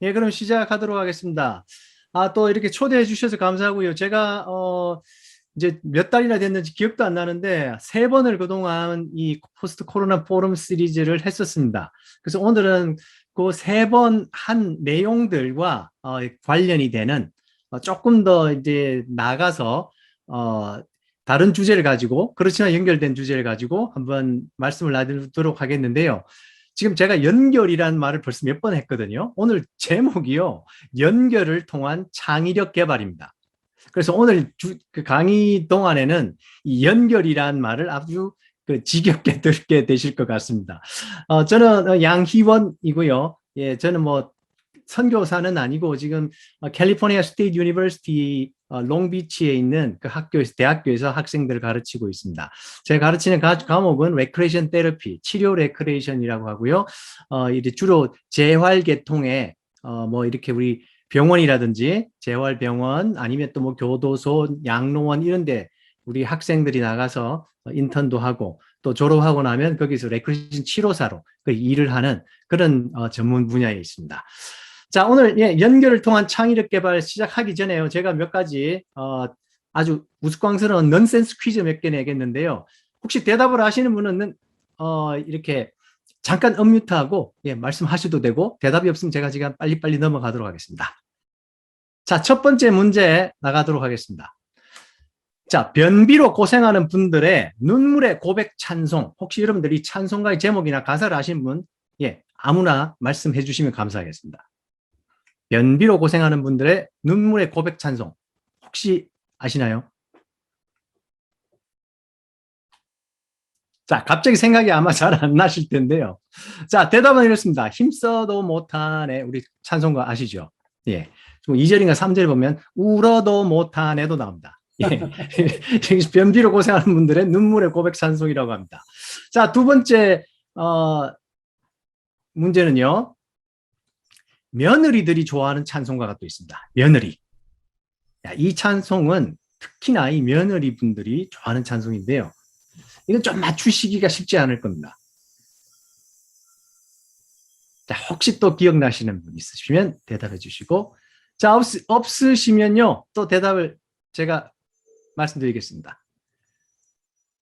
예, 그럼 시작하도록 하겠습니다. 또 이렇게 초대해 주셔서 감사하고요. 제가, 이제 몇 달이나 됐는지 기억도 안 나는데, 세 번을 그동안 이 포스트 코로나 포럼 시리즈를 했었습니다. 그래서 오늘은 그 세 번 한 내용들과 관련이 되는 조금 더 이제 나가서, 다른 주제를 가지고, 그렇지만 연결된 주제를 가지고 한번 말씀을 나누도록 하겠는데요. 지금 제가 연결이라는 말을 벌써 몇 번 했거든요. 오늘 제목이요. 연결을 통한 창의력 개발입니다. 그래서 오늘 그 강의 동안에는 이 연결이라는 말을 아주 지겹게 듣게 되실 것 같습니다. 저는 양희원이고요. 예, 저는 뭐 선교사는 아니고 지금 캘리포니아 스테이트 유니버시티 롱비치에 있는 그 학교에서 대학교에서 학생들을 가르치고 있습니다. 제가 가르치는 과목은 레크레이션 테라피, 치료 레크레이션이라고 하고요. 이제 주로 재활계통에 뭐 이렇게 우리 병원이라든지 재활병원 아니면 또 뭐 교도소, 양로원 이런 데 우리 학생들이 나가서 인턴도 하고 또 졸업하고 나면 거기서 레크레이션 치료사로 그 일을 하는 그런 전문 분야에 있습니다. 자, 오늘 예, 연결을 통한 창의력 개발 시작하기 전에요. 제가 몇 가지 아주 우스꽝스러운 넌센스 퀴즈 몇 개 내겠는데요. 혹시 대답을 하시는 분은 이렇게 잠깐 언뮤트하고 예, 말씀하셔도 되고 대답이 없으면 제가 지금 빨리빨리 넘어가도록 하겠습니다. 자, 첫 번째 문제 나가도록 하겠습니다. 자, 변비로 고생하는 분들의 눈물의 고백 찬송. 혹시 여러분들이 찬송가의 제목이나 가사를 아시는 분, 예, 아무나 말씀해 주시면 감사하겠습니다. 변비로 고생하는 분들의 눈물의 고백 찬송. 혹시 아시나요? 자, 갑자기 생각이 아마 잘 안 나실 텐데요. 자, 대답은 이렇습니다. 힘써도 못하네. 우리 찬송가 아시죠? 예. 2절인가 3절 보면 울어도 못하네도 나옵니다. 예. 변비로 고생하는 분들의 눈물의 고백 찬송이라고 합니다. 자, 두 번째 문제는요. 며느리들이 좋아하는 찬송가가 또 있습니다. 며느리. 이 찬송은 특히나 이 며느리 분들이 좋아하는 찬송인데요. 이건 좀 맞추시기가 쉽지 않을 겁니다. 자, 혹시 또 기억나시는 분 있으시면 대답해 주시고, 자, 없으시면요, 또 대답을 제가 말씀드리겠습니다.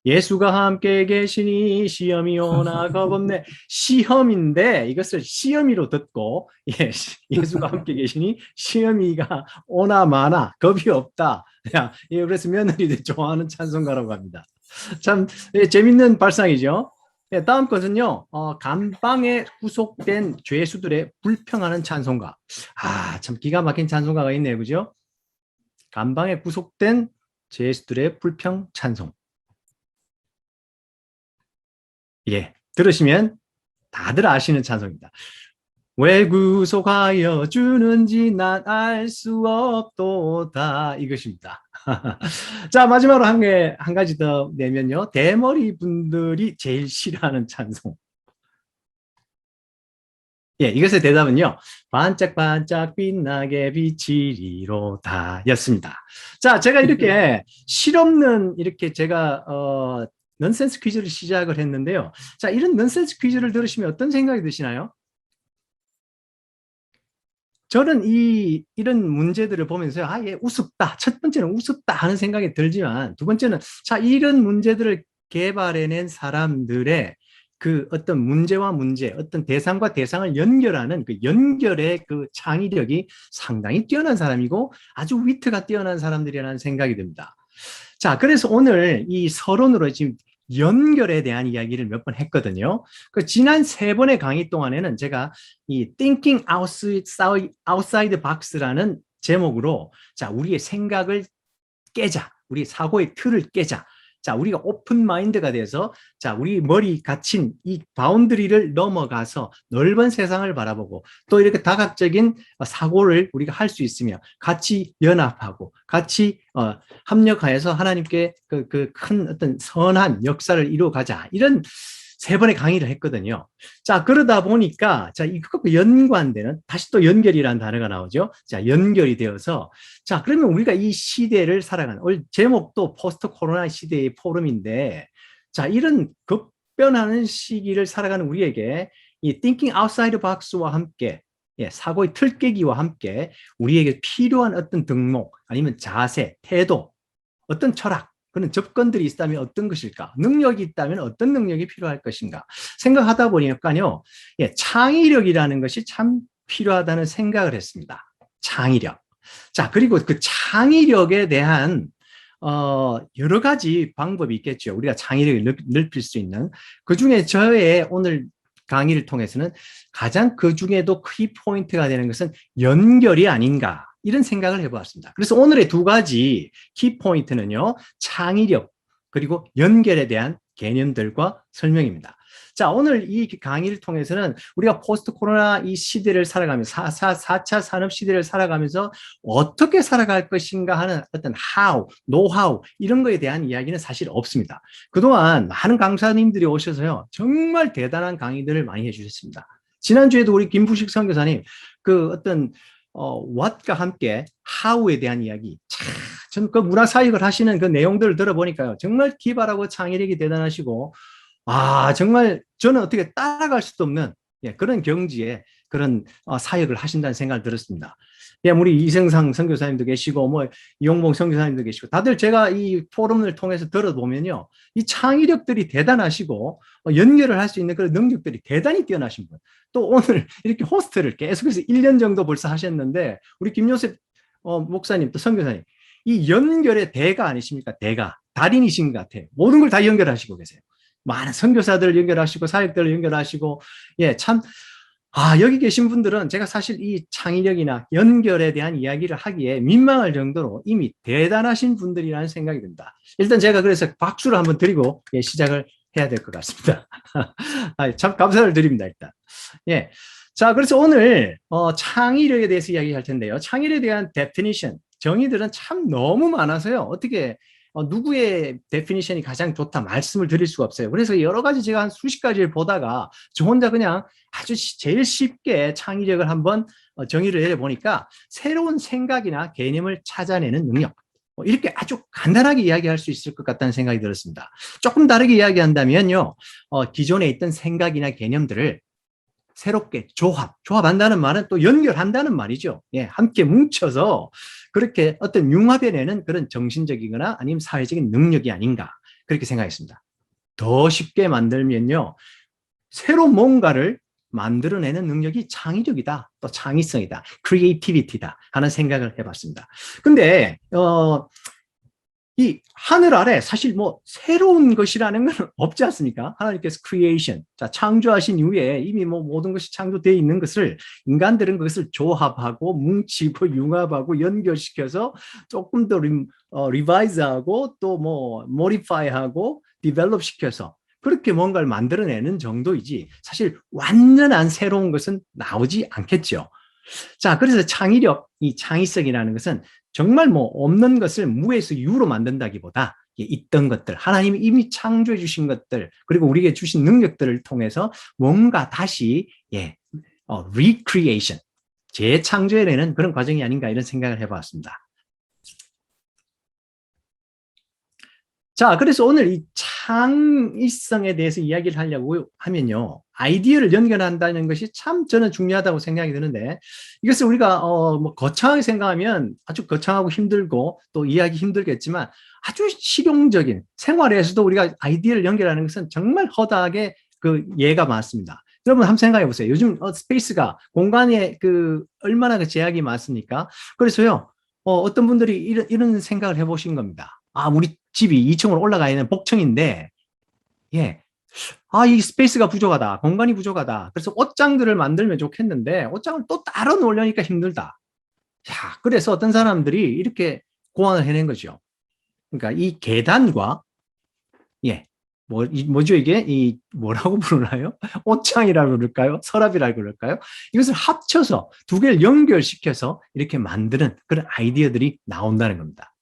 예수가 함께 계시니 시험이 오나 겁없네. 시험인데 이것을 시험이로 듣고 예수가 함께 계시니 시험이가 오나 마나 겁이 없다. 그래서 며느리들 좋아하는 찬송가라고 합니다. 참 재밌는 발상이죠. 다음 것은요. 감방에 구속된 죄수들의 불평하는 찬송가. 참 기가 막힌 찬송가가 있네요. 그죠? 감방에 구속된 죄수들의 불평 찬송. 예, 들으시면 다들 아시는 찬송입니다. 왜 구속하여 주는지 난 알 수 없도다. 이것입니다. 자, 마지막으로 한 가지 더 내면요. 대머리 분들이 제일 싫어하는 찬송. 예, 이것의 대답은요. 반짝반짝 빛나게 비치리로다 였습니다. 자, 제가 이렇게 실없는 이렇게 제가 넌센스 퀴즈를 시작을 했는데요. 자, 이런 넌센스 퀴즈를 들으시면 어떤 생각이 드시나요? 저는 이런 문제들을 보면서, 예, 우습다. 첫 번째는 우습다 하는 생각이 들지만, 두 번째는, 자, 이런 문제들을 개발해낸 사람들의 그 어떤 문제와 문제, 어떤 대상과 대상을 연결하는 그 연결의 그 창의력이 상당히 뛰어난 사람이고 아주 위트가 뛰어난 사람들이라는 생각이 듭니다. 자, 그래서 오늘 이 서론으로 지금 연결에 대한 이야기를 몇 번 했거든요. 그 지난 세 번의 강의 동안에는 제가 이 Thinking Outside Box라는 제목으로 자, 우리의 생각을 깨자. 우리 사고의 틀을 깨자. 자, 우리가 오픈 마인드가 돼서 자, 우리 머리 갇힌 이 바운드리를 넘어가서 넓은 세상을 바라보고 또 이렇게 다각적인 사고를 우리가 할 수 있으며 같이 연합하고 같이 합력하여서 하나님께 그 큰 어떤 선한 역사를 이루어가자. 이런 세 번의 강의를 했거든요. 자, 그러다 보니까, 자, 이것과 연관되는, 다시 또 연결이라는 단어가 나오죠. 자, 연결이 되어서, 자, 그러면 우리가 이 시대를 살아가는, 오늘 제목도 포스트 코로나 시대의 포럼인데, 자, 이런 급변하는 시기를 살아가는 우리에게 이 Thinking Outside the Box와 함께 예, 사고의 틀 깨기와 함께 우리에게 필요한 어떤 덕목 아니면 자세, 태도, 어떤 철학, 그런 접근들이 있다면 어떤 것일까? 능력이 있다면 어떤 능력이 필요할 것인가? 생각하다 보니까요, 예, 창의력이라는 것이 참 필요하다는 생각을 했습니다. 창의력. 자, 그리고 그 창의력에 대한 여러 가지 방법이 있겠죠. 우리가 창의력을 넓힐 수 있는. 그 중에 저의 오늘 강의를 통해서는 가장 그 중에도 키포인트가 되는 것은 연결이 아닌가. 이런 생각을 해보았습니다. 그래서 오늘의 두 가지 키포인트는요, 창의력, 그리고 연결에 대한 개념들과 설명입니다. 자, 오늘 이 강의를 통해서는 우리가 포스트 코로나 이 시대를 살아가면서 4차 산업 시대를 살아가면서 어떻게 살아갈 것인가 하는 어떤 how, 노하우 이런 거에 대한 이야기는 사실 없습니다. 그동안 많은 강사님들이 오셔서요. 정말 대단한 강의들을 많이 해주셨습니다. 지난주에도 우리 김부식 선교사님 그 어떤 what과 함께 how에 대한 이야기 전 그 문화사역을 하시는 그 내용들을 들어보니까요. 정말 기발하고 창의력이 대단하시고 정말 저는 어떻게 따라갈 수도 없는 그런 경지에 그런 사역을 하신다는 생각을 들었습니다. 우리 이생상 선교사님도 계시고 뭐 이용봉 선교사님도 계시고 다들 제가 이 포럼을 통해서 들어보면요. 이 창의력들이 대단하시고 연결을 할 수 있는 그런 능력들이 대단히 뛰어나신 분. 또 오늘 이렇게 호스트를 계속해서 1년 정도 벌써 하셨는데 우리 김요셉 목사님 또 선교사님 이 연결의 대가 아니십니까? 대가. 달인이신 것 같아요. 모든 걸 다 연결하시고 계세요. 많은 선교사들을 연결하시고 사역들을 연결하시고 참 여기 계신 분들은 제가 사실 이 창의력이나 연결에 대한 이야기를 하기에 민망할 정도로 이미 대단하신 분들이라는 생각이 듭니다. 일단 제가 그래서 박수를 한번 드리고 시작을 해야 될 것 같습니다. 참 감사를 드립니다. 일단. 자, 그래서 오늘 창의력에 대해서 이야기할 텐데요. 창의력에 대한 definition, 정의들은 참 너무 많아서요. 어떻게 누구의 데피니션이 가장 좋다 말씀을 드릴 수가 없어요. 그래서 여러 가지 제가 한 수십 가지를 보다가 저 혼자 그냥 아주 제일 쉽게 창의력을 한번 정의를 내려보니까 새로운 생각이나 개념을 찾아내는 능력. 이렇게 아주 간단하게 이야기할 수 있을 것 같다는 생각이 들었습니다. 조금 다르게 이야기한다면요. 기존에 있던 생각이나 개념들을 새롭게 조합한다는 말은 또 연결한다는 말이죠. 함께 뭉쳐서 그렇게 어떤 융합해내는 그런 정신적이거나 아니면 사회적인 능력이 아닌가 그렇게 생각했습니다. 더 쉽게 만들면요. 새로 뭔가를 만들어내는 능력이 창의력이다. 또 창의성이다. 크리에이티비티다 하는 생각을 해봤습니다. 근데 이 하늘 아래 사실 뭐 새로운 것이라는 건 없지 않습니까? 하나님께서 creation, 자, 창조하신 이후에 이미 뭐 모든 것이 창조되어 있는 것을 인간들은 그것을 조합하고 뭉치고 융합하고 연결시켜서 조금 더 리바이즈하고 또 뭐 modify하고 develop 시켜서 그렇게 뭔가를 만들어내는 정도이지 사실 완전한 새로운 것은 나오지 않겠죠. 자, 그래서 창의력, 이 창의성이라는 것은 정말 뭐 없는 것을 무에서 유로 만든다기보다 있던 것들, 하나님이 이미 창조해 주신 것들, 그리고 우리에게 주신 능력들을 통해서 뭔가 다시 recreation, 재창조해내는 그런 과정이 아닌가 이런 생각을 해봤습니다. 자, 그래서 오늘 이 창의성에 대해서 이야기를 하려고 하면요. 아이디어를 연결한다는 것이 참 저는 중요하다고 생각이 드는데 이것을 우리가 뭐 거창하게 생각하면 아주 거창하고 힘들고 또 이해하기 힘들겠지만 아주 실용적인 생활에서도 우리가 아이디어를 연결하는 것은 정말 허다하게 그 예가 많습니다. 여러분 한번 생각해 보세요. 요즘 스페이스가 공간에 그 얼마나 그 제약이 많습니까? 그래서요. 어떤 분들이 이런 생각을 해보신 겁니다. 우리 집이 2층으로 올라가 있는 복층인데, 이 스페이스가 부족하다. 공간이 부족하다. 그래서 옷장들을 만들면 좋겠는데, 옷장을 또 따로 놓으려니까 힘들다. 그래서 어떤 사람들이 이렇게 고안을 해낸 거죠. 그러니까 이 계단과, 뭐죠 이게? 뭐라고 부르나요? 옷장이라고 그럴까요? 서랍이라고 그럴까요? 이것을 합쳐서 두 개를 연결시켜서 이렇게 만드는 그런 아이디어들이 나온다는 겁니다.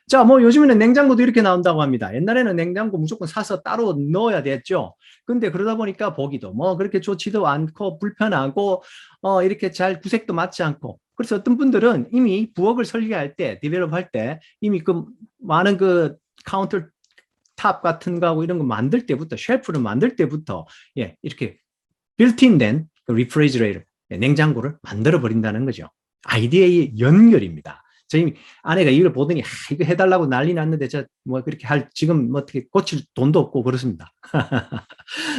자, 뭐 요즘에는 냉장고도 이렇게 나온다고 합니다. 옛날에는 냉장고 무조건 사서 따로 넣어야 됐죠. 근데 그러다 보니까 보기도 뭐 그렇게 좋지도 않고 불편하고 이렇게 잘 구색도 맞지 않고 그래서 어떤 분들은 이미 부엌을 설계할 때, 디벨롭할 때 이미 그 많은 그 카운터 탑 같은 거하고 이런 거 만들 때부터 쉘프를 만들 때부터 이렇게 빌트인된 그 리프리지레이터 냉장고를 만들어 버린다는 거죠. 아이디어의 연결입니다. 저희 아내가 이걸 보더니 이거 해달라고 난리 났는데 저 뭐 그렇게 할 지금 뭐 어떻게 고칠 돈도 없고 그렇습니다.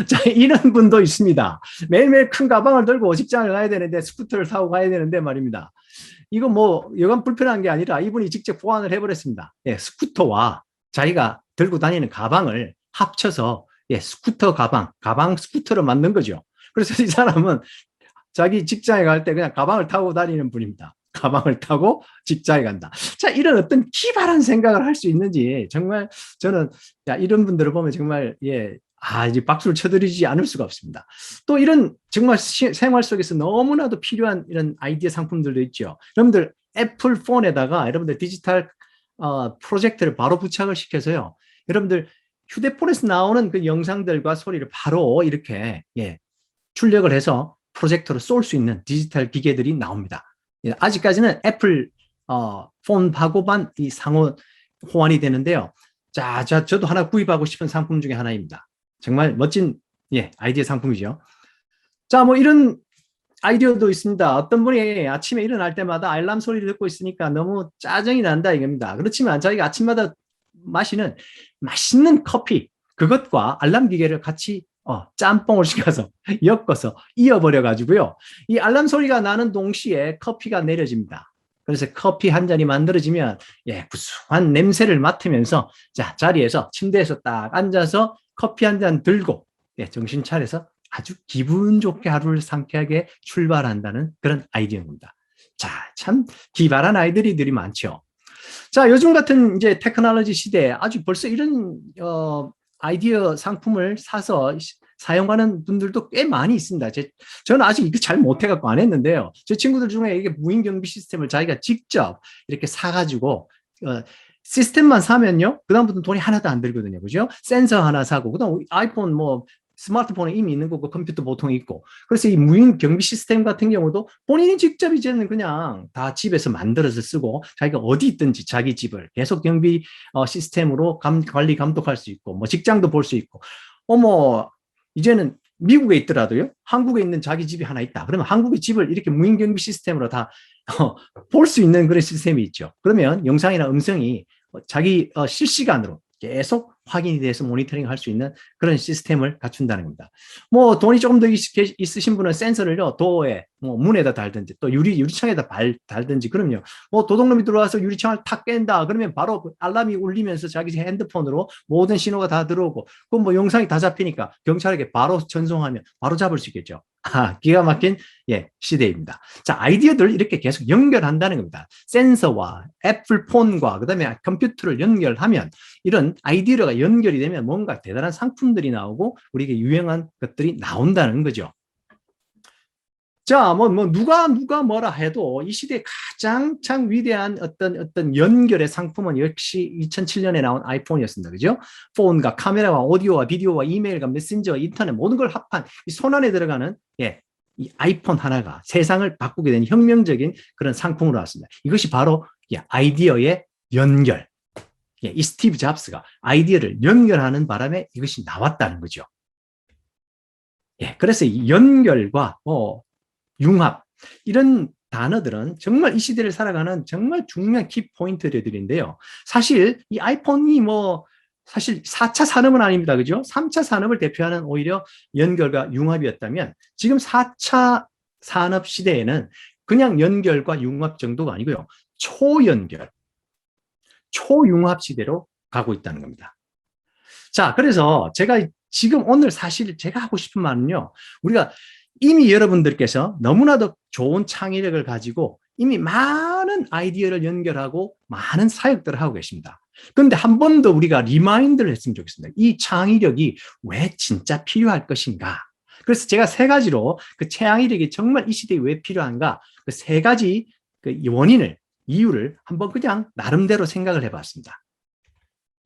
자, 이런 분도 있습니다. 매일매일 큰 가방을 들고 직장을 가야 되는데 스쿠터를 타고 가야 되는데 말입니다. 이거 뭐 여간 불편한 게 아니라 이분이 직접 보완을 해버렸습니다. 예, 스쿠터와 자기가 들고 다니는 가방을 합쳐서 예, 스쿠터 가방 스쿠터를 만든 거죠. 그래서 이 사람은 자기 직장에 갈 때 그냥 가방을 타고 다니는 분입니다. 가방을 타고 직장에 간다. 자, 이런 어떤 기발한 생각을 할 수 있는지 정말 저는 야, 이런 분들을 보면 정말 예, 이제 박수를 쳐드리지 않을 수가 없습니다. 또 이런 정말 생활 속에서 너무나도 필요한 이런 아이디어 상품들도 있죠. 여러분들 애플 폰에다가 여러분들 디지털 프로젝트를 바로 부착을 시켜서요. 여러분들 휴대폰에서 나오는 그 영상들과 소리를 바로 이렇게 예, 출력을 해서 프로젝터로 쏠 수 있는 디지털 기계들이 나옵니다. 예, 아직까지는 애플 폰하고만 이 상호 호환이 되는데요. 자, 저도 하나 구입하고 싶은 상품 중에 하나입니다. 정말 멋진 예, 아이디어 상품이죠. 자, 뭐 이런 아이디어도 있습니다. 어떤 분이 아침에 일어날 때마다 알람 소리를 듣고 있으니까 너무 짜증이 난다 이겁니다. 그렇지만 자기가 아침마다 마시는 맛있는 커피 그것과 알람 기계를 같이 짬뽕을 시켜서 엮어서 이어버려 가지고요. 이 알람 소리가 나는 동시에 커피가 내려집니다. 그래서 커피 한 잔이 만들어지면 예, 구수한 냄새를 맡으면서 자, 자리에서 침대에서 딱 앉아서 커피 한 잔 들고 예, 정신 차려서 아주 기분 좋게 하루를 상쾌하게 출발한다는 그런 아이디어입니다. 자, 참 기발한 아이들이 많죠. 자, 요즘 같은 이제 테크놀로지 시대에 아주 벌써 이런 아이디어 상품을 사서 사용하는 분들도 꽤 많이 있습니다. 저는 아직 이거 잘 못해갖고 안 했는데요. 제 친구들 중에 이게 무인 경비 시스템을 자기가 직접 이렇게 사가지고 시스템만 사면요, 그다음부터는 돈이 하나도 안 들거든요. 그죠? 센서 하나 사고, 그다음 아이폰 뭐 스마트폰에 이미 있는 거고 컴퓨터 보통 있고. 그래서 이 무인 경비 시스템 같은 경우도 본인이 직접 이제는 그냥 다 집에서 만들어서 쓰고 자기가 어디 있든지 자기 집을 계속 경비 시스템으로 관리 감독할 수 있고 뭐 직장도 볼 수 있고 이제는 미국에 있더라도요, 한국에 있는 자기 집이 하나 있다. 그러면 한국의 집을 이렇게 무인 경비 시스템으로 다 볼 수 있는 그런 시스템이 있죠. 그러면 영상이나 음성이 자기 실시간으로 계속 확인이 돼서 모니터링 할 수 있는 그런 시스템을 갖춘다는 겁니다. 뭐 돈이 조금 더 있으신 분은 센서를요, 도어에 뭐 문에다 달든지 또 유리창에다 달든지. 그럼요, 뭐 도둑놈이 들어와서 유리창을 탁 깬다 그러면 바로 그 알람이 울리면서 자기 핸드폰으로 모든 신호가 다 들어오고, 그럼 뭐 영상이 다 잡히니까 경찰에게 바로 전송하면 바로 잡을 수 있겠죠. 기가 막힌 예, 시대입니다. 자, 아이디어들 이렇게 계속 연결한다는 겁니다. 센서와 애플 폰과 그다음에 컴퓨터를 연결하면 이런 아이디어가 연결이 되면 뭔가 대단한 상품들이 나오고 우리에게 유용한 것들이 나온다는 거죠. 자, 누가 뭐라 해도 이 시대의 가장 위대한 어떤 연결의 상품은 역시 2007년에 나온 아이폰이었습니다. 그죠? 폰과 카메라와 오디오와 비디오와 이메일과 메신저와 인터넷 모든 걸 합한 이 손안에 들어가는 예, 이 아이폰 하나가 세상을 바꾸게 된 혁명적인 그런 상품으로 나왔습니다. 이것이 바로 예, 아이디어의 연결. 예, 이 스티브 잡스가 아이디어를 연결하는 바람에 이것이 나왔다는 거죠. 예, 그래서 이 연결과 융합 이런 단어들은 정말 이 시대를 살아가는 정말 중요한 키포인트들인데요. 사실 이 아이폰이 사실 4차 산업은 아닙니다. 그죠? 3차 산업을 대표하는 오히려 연결과 융합이었다면 지금 4차 산업 시대에는 그냥 연결과 융합 정도가 아니고요. 초연결, 초융합 시대로 가고 있다는 겁니다. 자, 그래서 제가 지금 오늘 사실 제가 하고 싶은 말은요. 우리가 이미 여러분들께서 너무나도 좋은 창의력을 가지고 이미 많은 아이디어를 연결하고 많은 사역들을 하고 계십니다. 그런데 한 번 더 우리가 리마인드를 했으면 좋겠습니다. 이 창의력이 왜 진짜 필요할 것인가? 그래서 제가 세 가지로 그 창의력이 정말 이 시대에 왜 필요한가? 그 세 가지 그 이유를 한번 그냥 나름대로 생각을 해봤습니다.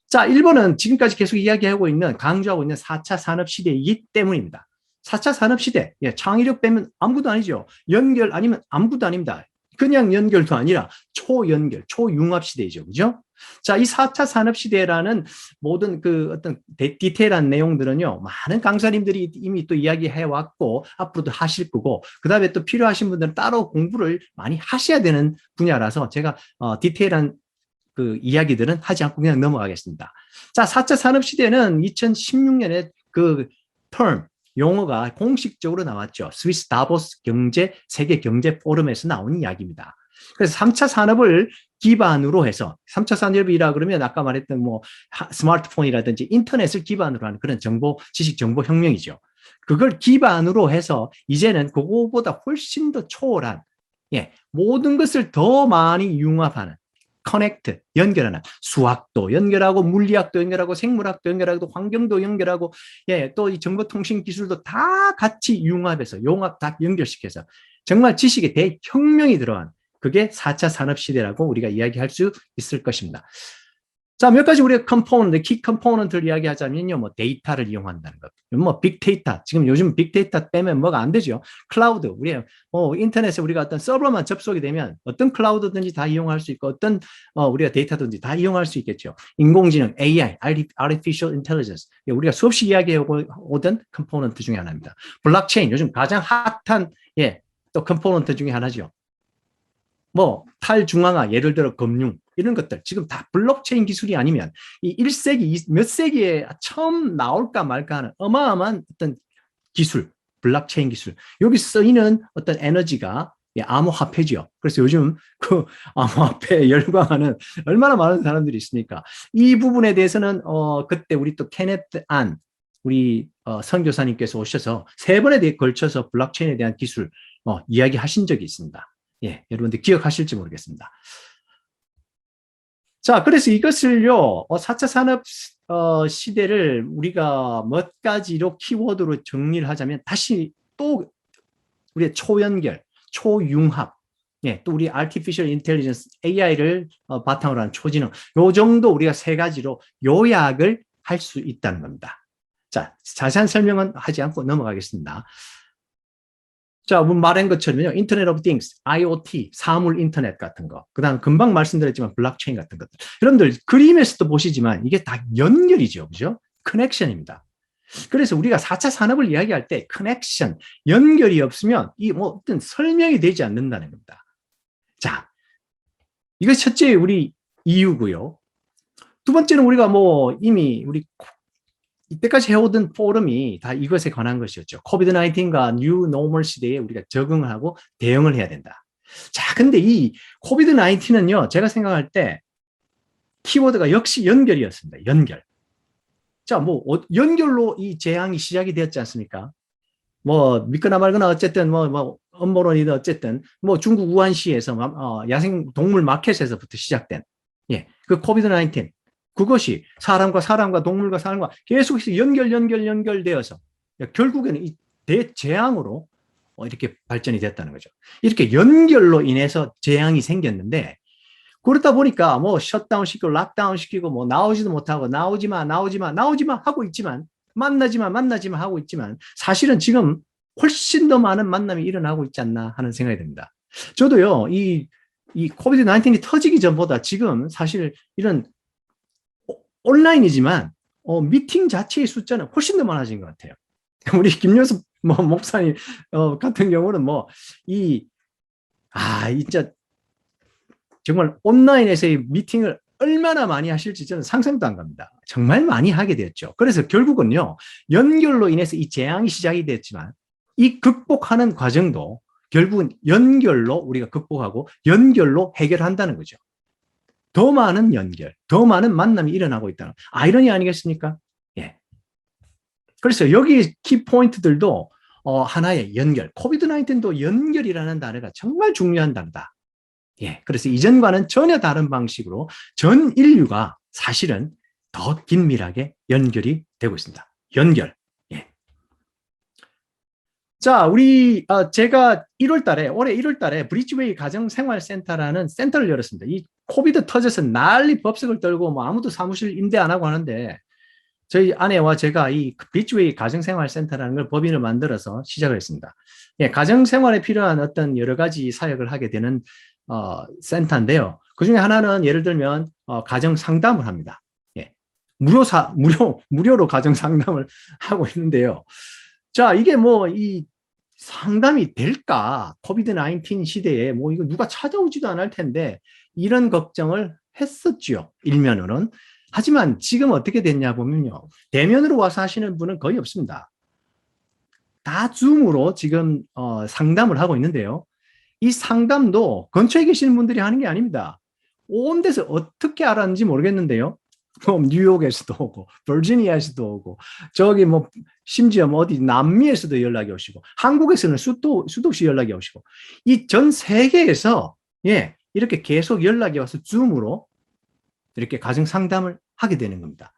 자, 1번은 지금까지 계속 이야기하고 있는, 강조하고 있는 4차 산업시대이기 때문입니다. 4차 산업시대, 예, 창의력 빼면 아무것도 아니죠. 연결 아니면 아무것도 아닙니다. 그냥 연결도 아니라 초연결, 초융합 시대이죠. 그죠? 자, 이 4차 산업시대라는 모든 그 어떤 디테일한 내용들은요, 많은 강사님들이 이미 또 이야기해 왔고, 앞으로도 하실 거고, 그 다음에 또 필요하신 분들은 따로 공부를 많이 하셔야 되는 분야라서 제가 디테일한 그 이야기들은 하지 않고 그냥 넘어가겠습니다. 자, 4차 산업시대는 2016년에 그 term, 용어가 공식적으로 나왔죠. 스위스 다보스 경제 세계 경제 포럼에서 나온 이야기입니다. 그래서 3차 산업을 기반으로 해서 3차 산업이라 그러면 아까 말했던 뭐 스마트폰이라든지 인터넷을 기반으로 하는 그런 정보, 지식 정보 혁명이죠. 그걸 기반으로 해서 이제는 그거보다 훨씬 더 초월한 모든 것을 더 많이 융합하는 커넥트, 연결하는 수학도 연결하고 물리학도 연결하고 생물학도 연결하고 환경도 연결하고 또 이 정보통신 기술도 다 같이 융합해서 용합 다 연결시켜서 정말 지식의 대혁명이 들어간 그게 4차 산업시대라고 우리가 이야기할 수 있을 것입니다. 자, 몇 가지 우리가 컴포넌트, 키 컴포넌트를 이야기하자면요, 뭐 데이터를 이용한다는 것, 뭐 빅데이터, 지금 요즘 빅데이터 빼면 뭐가 안 되죠. 클라우드, 우리 인터넷에 우리가 어떤 서버만 접속이 되면 어떤 클라우드든지 다 이용할 수 있고 어떤 우리가 데이터든지 다 이용할 수 있겠죠. 인공지능, AI, Artificial Intelligence, 우리가 수없이 이야기해 오던 컴포넌트 중에 하나입니다. 블록체인, 요즘 가장 핫한 또 컴포넌트 중에 하나죠. 뭐 탈중앙화, 예를 들어 금융 이런 것들 지금 다 블록체인 기술이 아니면 이 1세기, 몇 세기에 처음 나올까 말까 하는 어마어마한 어떤 기술, 블록체인 기술, 여기 쓰이는 어떤 에너지가 암호화폐죠. 그래서 요즘 그 암호화폐에 열광하는 얼마나 많은 사람들이 있습니까? 이 부분에 대해서는 그때 우리 또 케네트 안 우리 선교사님께서 오셔서 3번에 걸쳐서 블록체인에 대한 기술 이야기하신 적이 있습니다. 여러분들 기억하실지 모르겠습니다. 자, 그래서 이것을요, 4차 산업 시대를 우리가 몇 가지로 키워드로 정리를 하자면 다시 또 우리의 초연결, 초융합, 또 우리 Artificial Intelligence, AI를 바탕으로 한 초지능, 요 정도 우리가 3가지로 요약을 할 수 있다는 겁니다. 자, 자세한 설명은 하지 않고 넘어가겠습니다. 자, 말한 것처럼요, 인터넷 오브 띵스, IoT, 사물 인터넷 같은 거, 그 다음 금방 말씀드렸지만 블록체인 같은 것들. 여러분들 그림에서도 보시지만 이게 다 연결이죠. 그죠? 커넥션입니다. 그래서 우리가 4차 산업을 이야기할 때 커넥션, 연결이 없으면 이 뭐 어떤 설명이 되지 않는다는 겁니다. 자, 이거 첫째 우리 이유고요. 두 번째는 우리가 뭐 이미 우리 이때까지 해오던 포럼이 다 이것에 관한 것이었죠. 코비드-19과 뉴 노멀 시대에 우리가 적응하고 대응을 해야 된다. 자, 근데 이 코비드-19는요, 제가 생각할 때 키워드가 역시 연결이었습니다. 연결. 자, 뭐 연결로 이 재앙이 시작이 되었지 않습니까? 뭐 믿거나 말거나 어쨌든 뭐 음모론이든 어쨌든 뭐 중국 우한시에서 야생 동물 마켓에서부터 시작된 그 코비드-19 그것이 사람과 동물과 사람과 계속해서 연결되어서 결국에는 이 대재앙으로 이렇게 발전이 됐다는 거죠. 이렇게 연결로 인해서 재앙이 생겼는데 그러다 보니까 뭐 셧다운 시키고 락다운 시키고 뭐 나오지도 못하고 나오지 마 하고 있지만 만나지 마 하고 있지만 사실은 지금 훨씬 더 많은 만남이 일어나고 있지 않나 하는 생각이 듭니다. 저도요, 이 코비드-19이 터지기 전보다 지금 사실 이런 온라인이지만 미팅 자체의 숫자는 훨씬 더 많아진 것 같아요. 우리 김효섭 목사님 같은 경우는 진짜 정말 온라인에서의 미팅을 얼마나 많이 하실지 저는 상상도 안 갑니다. 정말 많이 하게 되었죠. 그래서 결국은요, 연결로 인해서 이 재앙이 시작이 됐지만 이 극복하는 과정도 결국은 연결로 우리가 극복하고 연결로 해결한다는 거죠. 더 많은 연결, 더 많은 만남이 일어나고 있다는 아이러니 아니겠습니까? 그래서 여기 키포인트들도 하나의 연결, 코비드-19도 연결이라는 단어가 정말 중요한 단어다. 그래서 이전과는 전혀 다른 방식으로 전 인류가 사실은 더 긴밀하게 연결이 되고 있습니다. 연결. 자, 제가 올해 1월 달에 브리지웨이 가정생활센터라는 센터를 열었습니다. 이 코비드 터져서 난리 법석을 떨고 뭐 아무도 사무실 임대 안 하고 하는데 저희 아내와 제가 이 브리지웨이 가정생활센터라는 걸 법인을 만들어서 시작을 했습니다. 가정생활에 필요한 어떤 여러 가지 사역을 하게 되는 센터인데요. 그 중에 하나는 예를 들면 가정 상담을 합니다. 예. 무료로 가정 상담을 하고 있는데요. 자, 이게 뭐 이 상담이 될까? 코비드 19 시대에 뭐 이거 누가 찾아오지도 않을 텐데 이런 걱정을 했었죠. 일면으로는. 하지만 지금 어떻게 됐냐 보면요. 대면으로 와서 하시는 분은 거의 없습니다. 다 줌으로 지금 상담을 하고 있는데요. 이 상담도 근처에 계시는 분들이 하는 게 아닙니다. 온 데서 어떻게 알았는지 모르겠는데요. 뭐 뉴욕에서도 오고 버지니아에서도 오고 저기 뭐 심지어 뭐 어디 남미에서도 연락이 오시고 한국에서는 수도시 연락이 오시고 이 전 세계에서 예 이렇게 계속 연락이 와서 줌으로 이렇게 가정 상담을 하게 되는 겁니다.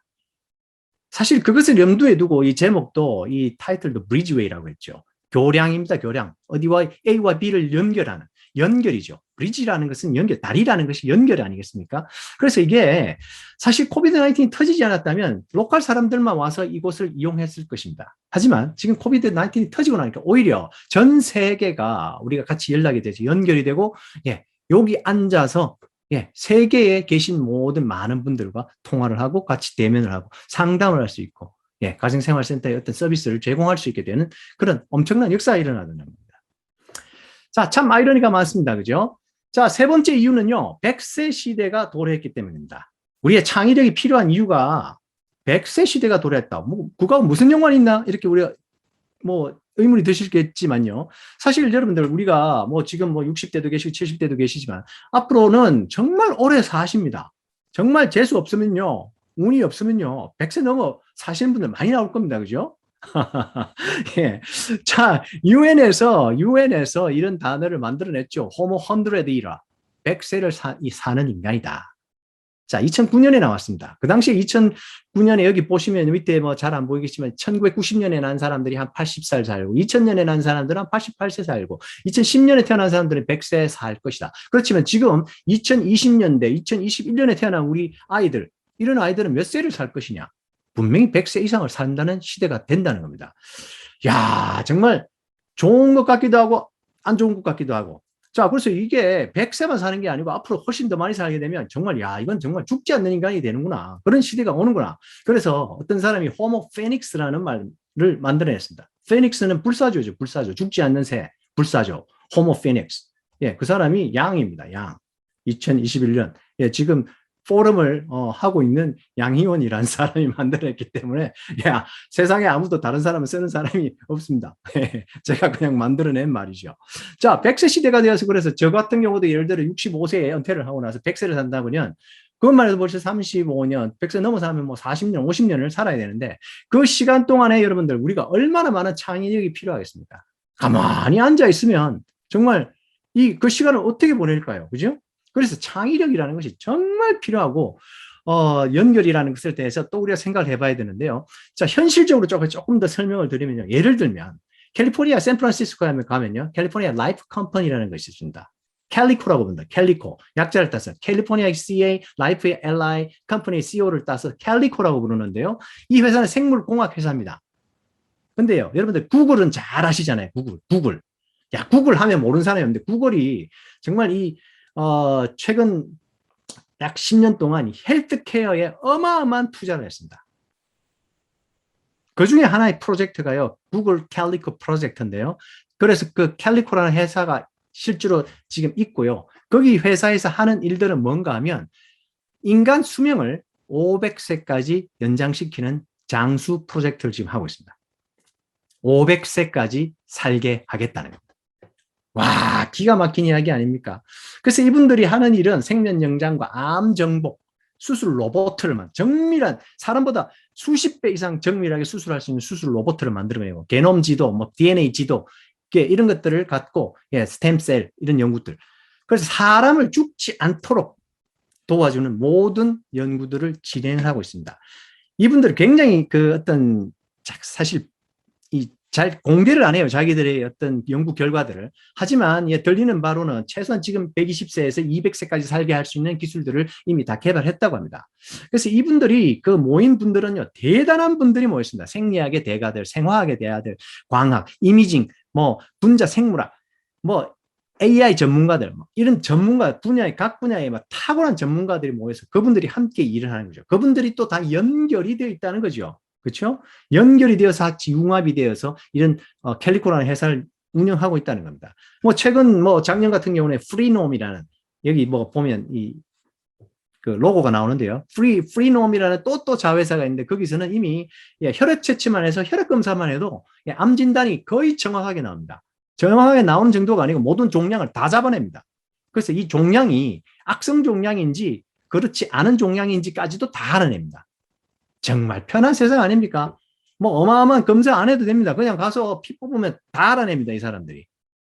사실 그것을 염두에 두고 이 제목도 이 타이틀도 브리지웨이라고 했죠. 교량입니다. 교량. 어디와 A와 B를 연결하는 연결이죠. 브리지라는 것은 연결, 다리라는 것이 연결 아니겠습니까? 그래서 이게 사실 코비드 19이 터지지 않았다면 로컬 사람들만 와서 이곳을 이용했을 것입니다. 하지만 지금 코비드 19이 터지고 나니까 오히려 전 세계가 우리가 같이 연락이 되죠. 연결이 되고 예, 여기 앉아서 예, 세계에 계신 모든 많은 분들과 통화를 하고 같이 대면을 하고 상담을 할 수 있고 예, 가정생활센터의 어떤 서비스를 제공할 수 있게 되는 그런 엄청난 역사가 일어나는 겁니다. 자, 참 아이러니가 많습니다. 그죠? 자, 세 번째 이유는요. 100세 시대가 도래했기 때문입니다. 우리의 창의력이 필요한 이유가 100세 시대가 도래했다. 뭐, 그거하고 무슨 연관이 있나? 이렇게 우리가 뭐 의문이 드시겠지만요. 사실 여러분들 우리가 뭐 지금 뭐 60대도 계시고 70대도 계시지만 앞으로는 정말 오래 사십니다. 정말 재수 없으면요. 운이 없으면요. 100세 넘어 사시는 분들 많이 나올 겁니다. 그죠? 예. 자, 유엔에서 이런 단어를 만들어냈죠. 호모 헌드레드이라. 100세를 사는 인간이다. 자, 2009년에 나왔습니다. 그 당시에 2009년에 여기 보시면 밑에 뭐 잘 안 보이겠지만 1990년에 난 사람들이 한 80살 살고 2000년에 난 사람들은 한 88세 살고 2010년에 태어난 사람들은 100세 살 것이다. 그렇지만 지금 2020년대, 2021년에 태어난 우리 아이들, 이런 아이들은 몇 세를 살 것이냐? 분명히 100세 이상을 산다는 시대가 된다는 겁니다. 야, 정말 좋은 것 같기도 하고 안 좋은 것 같기도 하고. 자, 그래서 이게 100세만 사는 게 아니고 앞으로 훨씬 더 많이 살게 되면 정말 야, 이건 정말 죽지 않는 인간이 되는구나. 그런 시대가 오는구나. 그래서 어떤 사람이 호모 페닉스라는 말을 만들어냈습니다. 페닉스는 불사조죠. 불사조. 죽지 않는 새. 불사조. 호모 페닉스. 예, 그 사람이 양입니다. 양. 2021년. 예, 지금 포럼을 하고 있는 양희원이라는 사람이 만들어냈기 때문에 야, 세상에 아무도 다른 사람을 쓰는 사람이 없습니다. 제가 그냥 만들어낸 말이죠. 자, 100세 시대가 되어서 그래서 저 같은 경우도 예를 들어 65세에 은퇴를 하고 나서 100세를 산다면 그것만 해도 벌써 35년, 100세 넘어서 하면 뭐 40년, 50년을 살아야 되는데 그 시간 동안에 여러분들 우리가 얼마나 많은 창의력이 필요하겠습니까? 가만히 앉아 있으면 정말 그 시간을 어떻게 보낼까요? 그죠? 그래서 창의력이라는 것이 정말 필요하고 연결이라는 것에 대해서 또 우리가 생각을 해봐야 되는데요. 자, 현실적으로 조금 더 설명을 드리면요. 예를 들면 캘리포니아 샌프란시스코에 가면요. 캘리포니아 라이프 컴퍼니라는 것이 있습니다. 캘리코라고 부른다. 캘리코. 약자를 따서 캘리포니아 CA, 라이프의 LI, 컴퍼니 CO를 따서 캘리코라고 부르는데요. 이 회사는 생물공학 회사입니다. 근데요. 여러분들 구글은 잘 아시잖아요. 구글. 야, 구글 하면 모르는 사람이 없는데 구글이 정말 최근 약 10년 동안 헬스케어에 어마어마한 투자를 했습니다. 그 중에 하나의 프로젝트가요. 구글 캘리코 프로젝트인데요. 그래서 그 캘리코라는 회사가 실제로 지금 있고요. 거기 회사에서 하는 일들은 뭔가 하면 인간 수명을 500세까지 연장시키는 장수 프로젝트를 지금 하고 있습니다. 500세까지 살게 하겠다는 겁니다. 와, 기가 막힌 이야기 아닙니까? 그래서 이분들이 하는 일은 생면영장과 암정복, 수술 로봇을 정밀한 사람보다 수십 배 이상 정밀하게 수술할 수 있는 수술 로봇을 만들어내고 게놈 지도, 뭐 DNA 지도 이런 것들을 갖고 예, 스템셀 이런 연구들. 그래서 사람을 죽지 않도록 도와주는 모든 연구들을 진행을 하고 있습니다. 이분들 굉장히 사실 잘 공개를 안 해요. 자기들의 어떤 연구 결과들을. 하지만 예, 들리는 바로는 최소한 지금 120세에서 200세까지 살게 할 수 있는 기술들을 이미 다 개발했다고 합니다. 그래서 이분들이 그 모인 분들은요. 대단한 분들이 모였습니다. 생리학의 대가들, 생화학의 대가들, 광학, 이미징, 뭐 분자 생물학, 뭐 AI 전문가들, 이런 전문가 분야의 각 분야의 막 탁월한 전문가들이 모여서 그분들이 함께 일을 하는 거죠. 그분들이 또 다 연결이 되어 있다는 거죠. 그렇죠? 연결이 되어서 같이 융합이 되어서 이런 캘리코라는 회사를 운영하고 있다는 겁니다. 뭐 최근 뭐 작년 같은 경우는 프리놈이라는 여기 뭐 보면 이 그 로고가 나오는데요. 프리놈이라는 또 자회사가 있는데 거기서는 이미 혈액 채취만 해서 혈액 검사만 해도 암 진단이 거의 정확하게 나옵니다. 정확하게 나오는 정도가 아니고 모든 종양을 다 잡아냅니다. 그래서 이 종양이 악성 종양인지 그렇지 않은 종양인지까지도 다 알아냅니다. 정말 편한 세상 아닙니까? 뭐 어마어마한 검사 안 해도 됩니다. 그냥 가서 피 뽑으면 다 알아냅니다, 이 사람들이.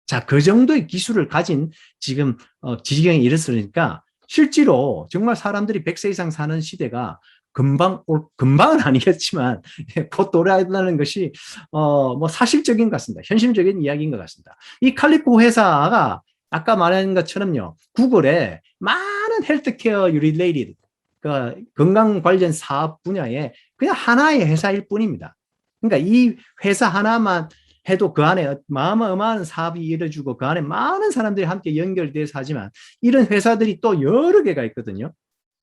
자, 그 정도의 기술을 가진 지금 지지경에 이르렀으니까 실제로 정말 사람들이 100세 이상 사는 시대가 금방은 아니겠지만 곧 도래한다는 것이 뭐 사실적인 것 같습니다. 현실적인 이야기인 것 같습니다. 이 칼리코 회사가 아까 말한 것처럼요, 구글에 많은 헬스케어 리레이티드 그 건강 관련 사업 분야에 그냥 하나의 회사일 뿐입니다. 그러니까 이 회사 하나만 해도 그 안에 어마어마한 사업이 이루어지고 그 안에 많은 사람들이 함께 연결돼서 하지만 이런 회사들이 또 여러 개가 있거든요.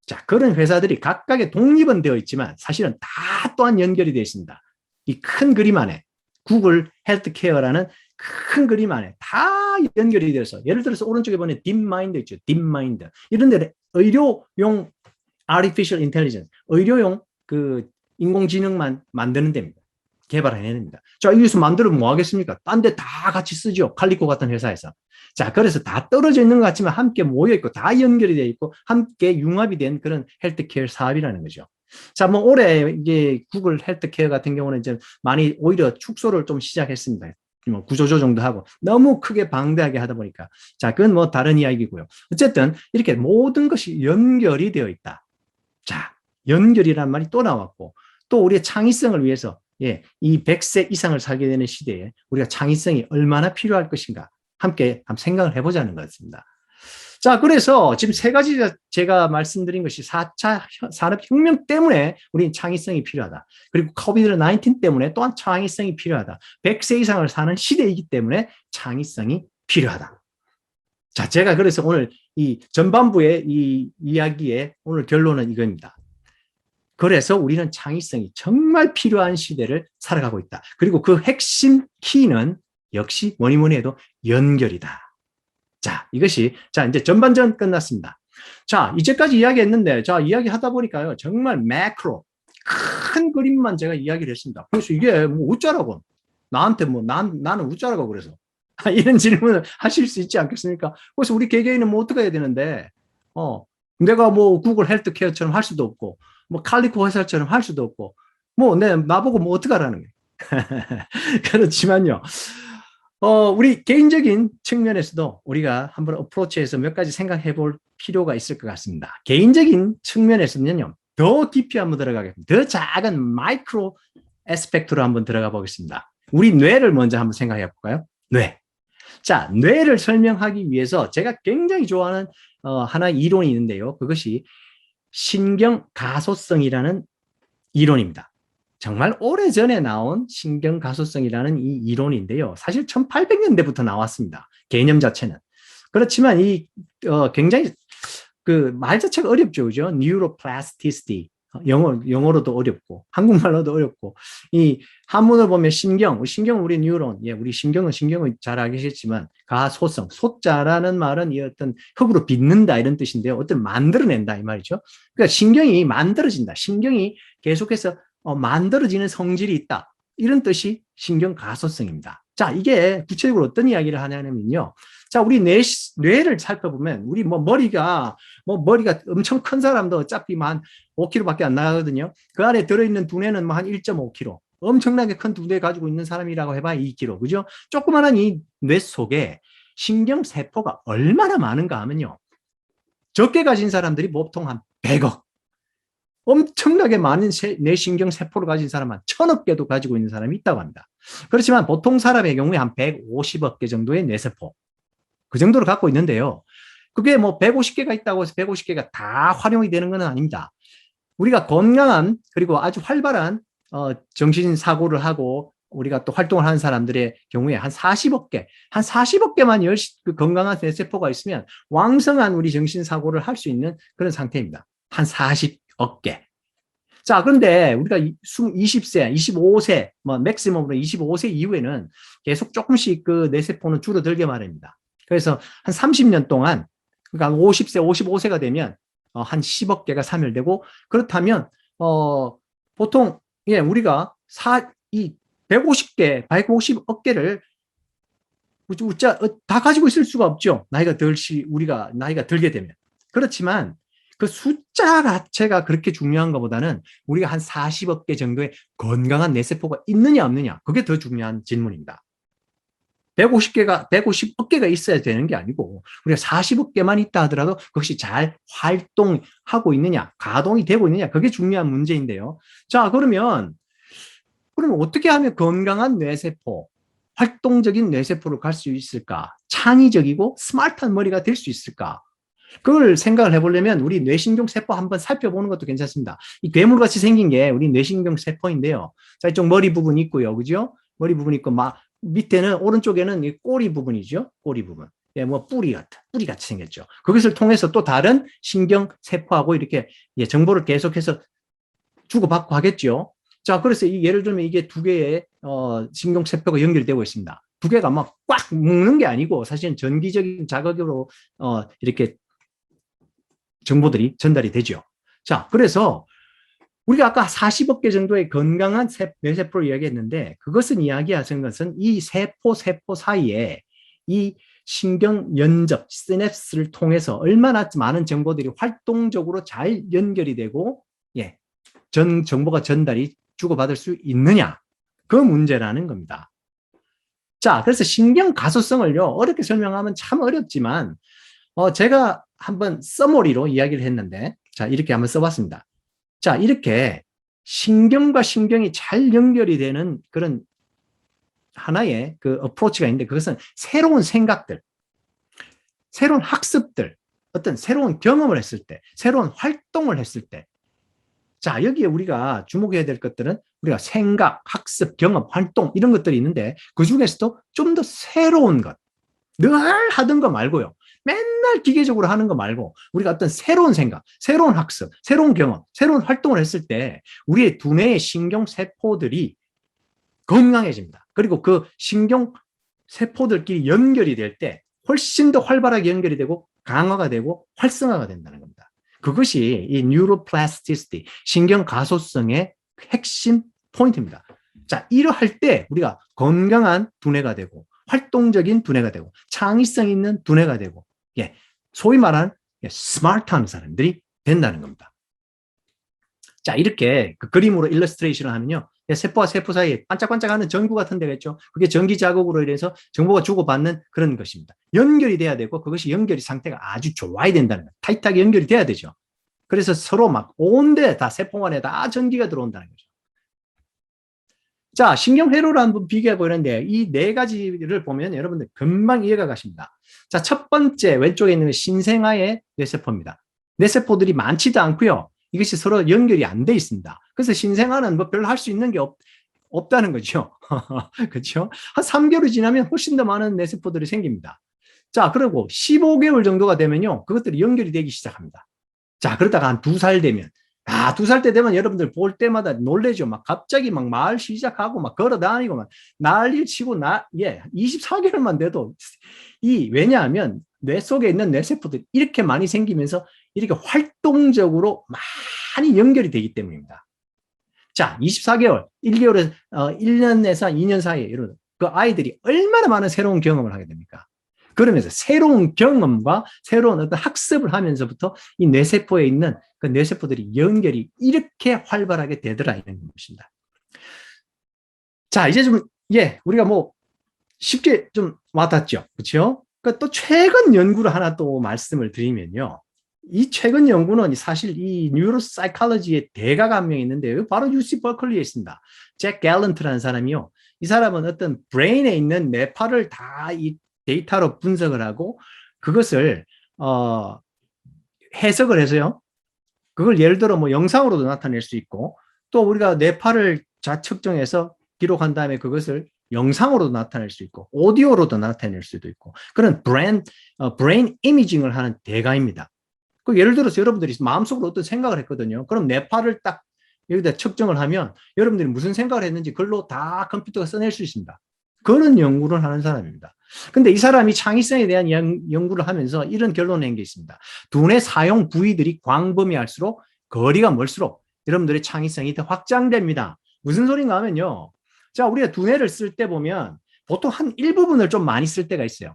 자, 그런 회사들이 각각의 독립은 되어 있지만 사실은 다 또한 연결이 되어 있습니다. 이 큰 그림 안에 구글 헬스케어라는 큰 그림 안에 다 연결이 되어서 예를 들어서 오른쪽에 보면 딥마인드 있죠. 딥마인드. 이런 데 의료용 artificial intelligence, 의료용 그 인공지능만 만드는 데입니다. 개발해내야 됩니다. 자, 여기서 만들면 뭐 하겠습니까? 딴 데 다 같이 쓰죠. 칼리코 같은 회사에서. 자, 그래서 다 떨어져 있는 것 같지만 함께 모여있고 다 연결이 되어 있고 함께 융합이 된 그런 헬스케어 사업이라는 거죠. 자, 뭐 올해 이게 구글 헬스케어 같은 경우는 이제 많이 오히려 축소를 좀 시작했습니다. 뭐 구조조 정도 하고 너무 크게 방대하게 하다 보니까. 자, 그건 뭐 다른 이야기고요. 어쨌든 이렇게 모든 것이 연결이 되어 있다. 자, 연결이란 말이 또 나왔고 또 우리의 창의성을 위해서 이 100세 이상을 살게 되는 시대에 우리가 창의성이 얼마나 필요할 것인가 함께 한번 생각을 해보자는 것입니다. 자, 그래서 지금 세 가지 제가 말씀드린 것이 4차 산업혁명 때문에 우리는 창의성이 필요하다. 그리고 코비드-19 때문에 또한 창의성이 필요하다. 100세 이상을 사는 시대이기 때문에 창의성이 필요하다. 자, 제가 그래서 오늘 이 전반부의 이 이야기의 오늘 결론은 이겁니다. 그래서 우리는 창의성이 정말 필요한 시대를 살아가고 있다. 그리고 그 핵심 키는 역시 뭐니 해도 연결이다. 자, 이것이 이제 전반전 끝났습니다. 자, 이제까지 이야기했는데 자, 이야기하다 보니까요. 정말 매크로 큰 그림만 제가 이야기를 했습니다. 그래서 이게 뭐 어쩌라고 나한테 뭐 나는 어쩌라고 그래서 이런 질문을 하실 수 있지 않겠습니까? 그래서 우리 개개인은 뭐 어떻게 해야 되는데 내가 뭐 구글 헬스케어처럼 할 수도 없고 뭐 칼리코 회사처럼 할 수도 없고 뭐 나보고 뭐 어떻게 하라는 거예요. 그렇지만요. 우리 개인적인 측면에서도 우리가 한번 어프로치해서 몇 가지 생각해 볼 필요가 있을 것 같습니다. 개인적인 측면에서는요. 더 깊이 한번 들어가겠습니다. 더 작은 마이크로 에스펙트로 한번 들어가 보겠습니다. 우리 뇌를 먼저 한번 생각해 볼까요? 뇌. 자, 뇌를 설명하기 위해서 제가 굉장히 좋아하는 하나의 이론이 있는데요. 그것이 신경가소성이라는 이론입니다. 정말 오래전에 나온 신경가소성이라는 이 이론인데요. 사실 1800년대부터 나왔습니다. 개념 자체는. 그렇지만 이 굉장히 그 말 자체가 어렵죠. 그죠? Neuroplasticity. 영어로도 어렵고 한국말로도 어렵고 이 한문을 보면 신경은 우리 뉴런, 우리 신경은 잘 알겠지만 가소성, 소자라는 말은 이 어떤 흙으로 빚는다 이런 뜻인데요. 어떤 만들어낸다 이 말이죠. 그러니까 신경이 만들어진다. 신경이 계속해서 만들어지는 성질이 있다. 이런 뜻이 신경가소성입니다. 자, 이게 구체적으로 어떤 이야기를 하냐면요. 자, 우리 뇌를 살펴보면 우리 머리가 엄청 큰 사람도 어차피 한 5kg밖에 안 나가거든요. 그 안에 들어있는 두뇌는 한 1.5kg. 엄청나게 큰 두뇌 가지고 있는 사람이라고 해봐야 2kg. 그죠? 조그마한 이 뇌 속에 신경세포가 얼마나 많은가 하면요. 적게 가진 사람들이 보통 한 100억. 엄청나게 많은 뇌신경세포를 가진 사람 한 1000억 개도 가지고 있는 사람이 있다고 합니다. 그렇지만 보통 사람의 경우에 한 150억 개 정도의 뇌세포. 그 정도를 갖고 있는데요. 그게 뭐 150개가 있다고 해서 150개가 다 활용이 되는 건 아닙니다. 우리가 건강한 그리고 아주 활발한 정신사고를 하고 우리가 또 활동을 하는 사람들의 경우에 한 40억 개, 한 40억 개만 그 건강한 뇌세포가 있으면 왕성한 우리 정신사고를 할 수 있는 그런 상태입니다. 한 40억 개. 자, 그런데 우리가 20세, 25세, 뭐 맥시멈으로 25세 이후에는 계속 조금씩 그 뇌세포는 줄어들게 마련입니다. 그래서 한 30년 동안, 그러니까 50세, 55세가 되면 한 10억 개가 사멸되고, 그렇다면 보통 예, 우리가 150개, 150억 개를 다 가지고 있을 수가 없죠. 우리가 나이가 들게 되면. 그렇지만 그 숫자 자체가 그렇게 중요한 것보다는 우리가 한 40억 개 정도의 건강한 뇌세포가 있느냐 없느냐, 그게 더 중요한 질문입니다. 150억 개가 있어야 되는 게 아니고 우리가 40억 개만 있다 하더라도 그것이 잘 활동하고 있느냐, 가동이 되고 있느냐, 그게 중요한 문제인데요. 자, 그러면 어떻게 하면 건강한 뇌세포, 활동적인 뇌세포를 갈 수 있을까? 창의적이고 스마트한 머리가 될 수 있을까? 그걸 생각을 해보려면 우리 뇌신경 세포 한번 살펴보는 것도 괜찮습니다. 이 괴물같이 생긴 게 우리 뇌신경 세포인데요. 자, 이쪽 머리 부분이 있고요. 그죠? 머리 부분이 있고, 밑에는, 오른쪽에는 이 꼬리 부분이죠. 꼬리 부분. 예, 뭐 뿌리같이 생겼죠. 그것을 통해서 또 다른 신경 세포하고 이렇게 정보를 계속해서 주고받고 하겠죠. 자, 그래서 예를 들면 이게 두 개의 신경 세포가 연결되고 있습니다. 두 개가 막 꽉 묶는 게 아니고 사실은 전기적인 자극으로 이렇게 정보들이 전달이 되죠. 자, 그래서 우리가 아까 40억 개 정도의 건강한 뇌세포를 이야기했는데, 그것은 이야기하는 것은 이 세포 사이에 이 신경 연접, 시냅스를 통해서 얼마나 많은 정보들이 활동적으로 잘 연결이 되고, 정보가 전달이 주고받을 수 있느냐, 그 문제라는 겁니다. 자, 그래서 신경 가소성을요, 어렵게 설명하면 참 어렵지만, 제가 한번 서머리로 이야기를 했는데, 자, 이렇게 한번 써봤습니다. 자, 이렇게 신경과 신경이 잘 연결이 되는 그런 하나의 그 어프로치가 있는데, 그것은 새로운 생각들, 새로운 학습들, 어떤 새로운 경험을 했을 때, 새로운 활동을 했을 때, 자, 여기에 우리가 주목해야 될 것들은 우리가 생각, 학습, 경험, 활동 이런 것들이 있는데, 그 중에서도 좀 더 새로운 것, 늘 하던 거 말고요. 맨날 기계적으로 하는 거 말고 우리가 어떤 새로운 생각, 새로운 학습, 새로운 경험, 새로운 활동을 했을 때 우리의 두뇌의 신경 세포들이 건강해집니다. 그리고 그 신경 세포들끼리 연결이 될 때 훨씬 더 활발하게 연결이 되고 강화가 되고 활성화가 된다는 겁니다. 그것이 이 뉴로플라스티시티, 신경 가소성의 핵심 포인트입니다. 자, 이러할 때 우리가 건강한 두뇌가 되고 활동적인 두뇌가 되고 창의성 있는 두뇌가 되고 소위 말하는 스마트한 사람들이 된다는 겁니다. 자, 이렇게 그 그림으로 일러스트레이션을 하면요, 세포와 세포 사이에 반짝반짝하는 전구 같은 데가 있죠. 그게 전기 자극으로 인해서 정보가 주고받는 그런 것입니다. 연결이 돼야 되고 그것이 연결이 상태가 아주 좋아야 된다는 거예요. 타이트하게 연결이 돼야 되죠. 그래서 서로 막 온데 다 세포 안에 다 전기가 들어온다는 거죠. 자, 신경회로를 한번 비교해 보는데 이 네 가지를 보면 여러분들 금방 이해가 가십니다. 자, 첫 번째 왼쪽에 있는 신생아의 뇌세포입니다. 뇌세포들이 많지도 않고요. 이것이 서로 연결이 안 돼 있습니다. 그래서 신생아는 뭐 별로 할 수 있는 게 없다는 거죠. 그렇죠? 한 3개월이 지나면 훨씬 더 많은 뇌세포들이 생깁니다. 자, 그리고 15개월 정도가 되면요, 그것들이 연결이 되기 시작합니다. 자, 그러다가 한 2살 되면, 2살 때 되면 여러분들 볼 때마다 놀래죠. 막 갑자기 막 말 시작하고 막 걸어 다니고 막 난리를 치고 24개월만 돼도 왜냐하면 뇌 속에 있는 뇌세포들이 이렇게 많이 생기면서 이렇게 활동적으로 많이 연결이 되기 때문입니다. 자, 24개월, 1개월에서 1년에서 2년 사이에 여러분, 그 아이들이 얼마나 많은 새로운 경험을 하게 됩니까? 그러면서 새로운 경험과 새로운 어떤 학습을 하면서부터 이 뇌세포에 있는 그 뇌세포들이 연결이 이렇게 활발하게 되더라, 이런 것입니다. 자, 이제 좀, 우리가 뭐 쉽게 좀 와닿죠. 그렇죠? 또 최근 연구를 하나 또 말씀을 드리면요. 이 최근 연구는 사실 이 뉴로사이콜로지의 대가가 한 명 있는데요. 바로 UC 버클리에 있습니다. 잭 갤런트라는 사람이요. 이 사람은 어떤 브레인에 있는 뇌파를 다 이 데이터로 분석을 하고 그것을 해석을 해서요. 그걸 예를 들어 뭐 영상으로도 나타낼 수 있고 또 우리가 뇌파를 측정해서 기록한 다음에 그것을 영상으로도 나타낼 수 있고 오디오로도 나타낼 수도 있고 그런 브레인 이미징을 하는 대가입니다. 그 예를 들어서 여러분들이 마음속으로 어떤 생각을 했거든요. 그럼 뇌파를 딱 여기다 측정을 하면 여러분들이 무슨 생각을 했는지 글로 다 컴퓨터가 써낼 수 있습니다. 그런 연구를 하는 사람입니다. 근데 이 사람이 창의성에 대한 연구를 하면서 이런 결론을 낸 게 있습니다. 두뇌 사용 부위들이 광범위할수록 거리가 멀수록 여러분들의 창의성이 더 확장됩니다. 무슨 소린가 하면요. 자, 우리가 두뇌를 쓸 때 보면 보통 한 일부분을 좀 많이 쓸 때가 있어요.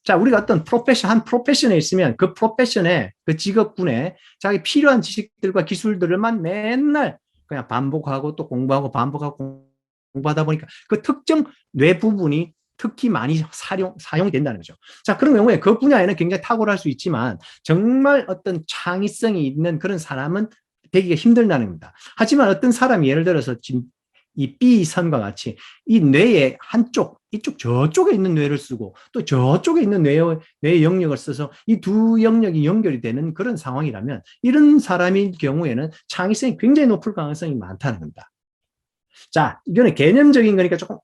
자, 우리가 어떤 한 프로페션에 있으면 그 프로페션에, 그 직업군에 자기 필요한 지식들과 기술들만 맨날 그냥 반복하고 또 공부하고 반복하고 공부하다 보니까 그 특정 뇌 부분이 특히 많이 사용된다는 거죠. 자, 그런 경우에 그 분야에는 굉장히 탁월할 수 있지만 정말 어떤 창의성이 있는 그런 사람은 되기가 힘들다는 겁니다. 하지만 어떤 사람이 예를 들어서 지금 이 B선과 같이 이 뇌의 한쪽, 이쪽 저쪽에 있는 뇌를 쓰고 또 저쪽에 있는 뇌의 영역을 써서 이 두 영역이 연결이 되는 그런 상황이라면 이런 사람의 경우에는 창의성이 굉장히 높을 가능성이 많다는 겁니다. 자, 이거는 개념적인 거니까 조금